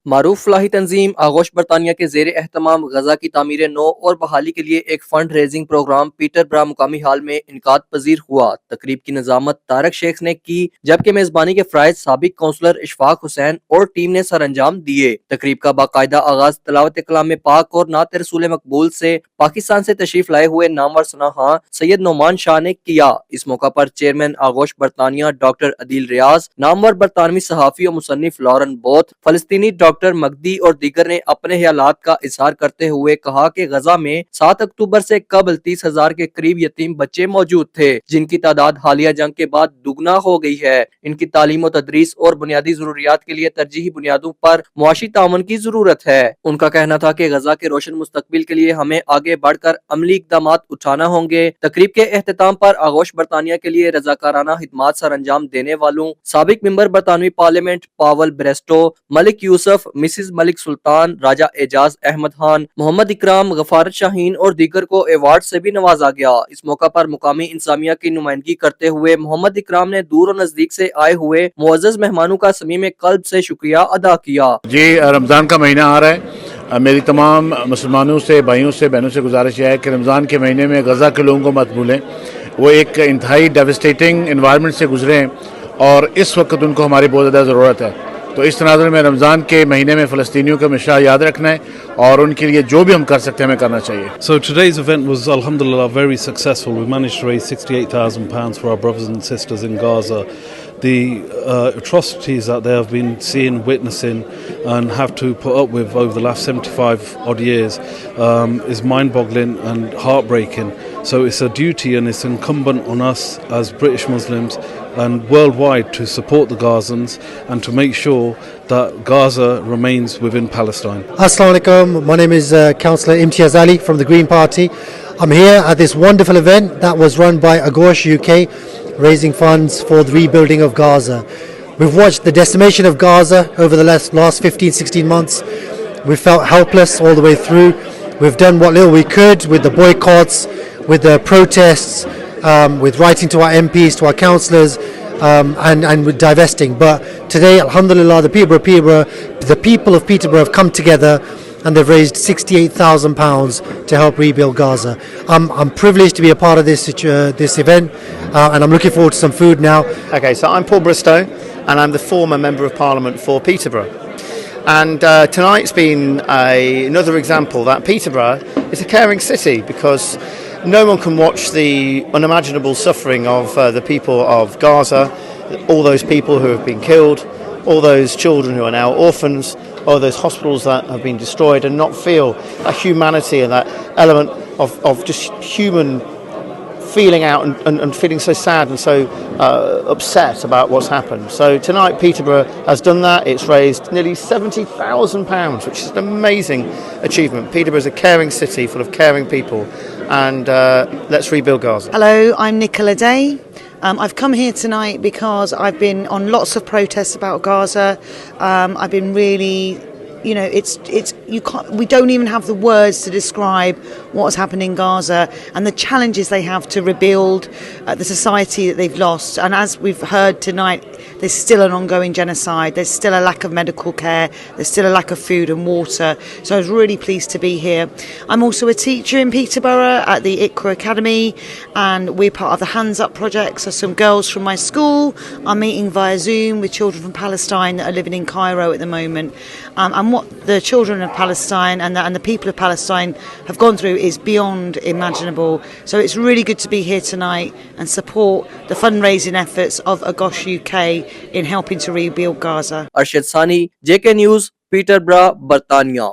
मारूफ फलाही तंजीम आगोश बरतानिया के जेर एहतमाम गजा की तामीर नो और बहाली के लिए एक फंड रेजिंग प्रोग्राम पीटरब्रा मुकामी हाल में इनकाद पजीर हुआ। तकरीब की निजामत तारक शेख ने की, जबकि मेजबानी के फ्राइज साबिक काउंसलर इशफाक हुसैन और टीम ने सर अंजाम दिए। तकरीब का बाकायदा आगाज तलावत कलाम पाक और नात रसूल मकबूल से पाकिस्तान से तशरीफ लाए हुए नामवर सनाहा सैयद नोमान शाह ने किया। इस मौका पर चेयरमैन आगोश बरतानिया डॉक्टर अदील रियाज, नामवर बरतानवी सहाफी और मुसन्निफ लॉरेन बोथ, फलस्तीनी डॉक्टर मगदी और दीगर ने अपने ख्यालात का इजहार करते हुए कहा कि गजा में 7 अक्टूबर से कबल 30,000 के करीब यतीम बच्चे मौजूद थे, जिनकी तादाद हालिया जंग के बाद दुगना हो गई है। इनकी तालीम और तदरीस और बुनियादी जरूरियात के लिए तरजीही बुनियादों पर मुआशी ताउन की जरूरत है। उनका कहना था कि गजा के रोशन मुस्तकबिल के लिए हमें आगे बढ़कर अमली इकदाम उठाना होंगे। तकरीब के एहतमाम पर आगोश बरतानिया के लिए रजाकाराना खिदमात सर अंजाम देने वालों साबिक मेंबर बरतानवी पार्लियामेंट पावल ब्रेस्टो, मलिक यूसुफ, मिसिज मलिक सुल्तान, राजा एजाज अहमद खान, मोहम्मद इकराम, गफारत शाहीन और दीगर को अवार्ड से भी नवाजा गया। इस मौका पर मुकामी इंसामिया की नुमाइंदगी करते हुए मोहम्मद इकराम ने दूर और नजदीक से आए हुए मुअज़्ज़ज़ मेहमानों का समीम कल्ब से शुक्रिया अदा किया। जी, रमज़ान का महीना आ रहा है। मेरी तमाम मुसलमानों से, भाइयों से, बहनों से गुजारिश है कि रमज़ान के महीने में गजा के लोगों को मत भूलें। वो एक इंतहाई डेवस्टेटिंग इन्वायरमेंट से गुजरे हैं और इस वक्त उनको हमारी बहुत ज़्यादा ज़रूरत है। तो इस तनाज़ुर में रमज़ान के महीने में फ़लस्तीनियों को हमेशा याद रखना है और उनके लिए जो भी हम कर सकते हैं हमें करना चाहिए। So today's event was alhamdulillah very successful. We managed to raise £68,000 for our brothers and sisters in Gaza. The atrocities that they have been seeing, witnessing and have to put up with over the last 75 odd years is mind-boggling and heartbreaking. So it's a duty and it's incumbent on us as British Muslims and worldwide to support the Gazans and to make sure that Gaza remains within Palestine. Assalamu alaikum. My name is Councillor Imtiaz Ali from the Green Party. I'm here at this wonderful event that was run by AGOSH UK, raising funds for the rebuilding of Gaza. We've watched the decimation of Gaza over the last 15-16 months. We've felt helpless all the way through. We've done what little we could with the boycotts, with the protests, with writing to our MPs, to our councillors, and with divesting. But today, alhamdulillah, the people of Peterborough have come together and they've raised £68,000 to help rebuild Gaza. I'm privileged to be a part of this event, and I'm looking forward to some food now. Okay, so I'm Paul Bristow, and I'm the former Member of Parliament for Peterborough. And tonight's been another example that Peterborough is a caring city, because no one can watch the unimaginable suffering of the people of Gaza, all those people who have been killed, all those children who are now orphans, all those hospitals that have been destroyed, and not feel that humanity and that element of just human feeling out and feeling so sad and so upset about what's happened. So tonight Peterborough has done that. It's raised nearly £70,000, which is an amazing achievement. Peterborough is a caring city full of caring people, and let's rebuild Gaza. Hello, I'm Nicola Day. I've come here tonight because I've been on lots of protests about Gaza. I've been really, we don't even have the words to describe what's happened in Gaza and the challenges they have to rebuild the society that they've lost. And as we've heard tonight, there's still an ongoing genocide. There's still a lack of medical care. There's still a lack of food and water. So I was really pleased to be here. I'm also a teacher in Peterborough at the ICRA Academy, and we're part of the Hands Up project. So some girls from my school are meeting via Zoom with children from Palestine that are living in Cairo at the moment. And what the children of Palestine and the people of Palestine have gone through is beyond imaginable. So it's really good to be here tonight and support the fundraising efforts of AGOSH UK in helping to rebuild Gaza. Arshad Sani, JK News, Peterborough, Britania.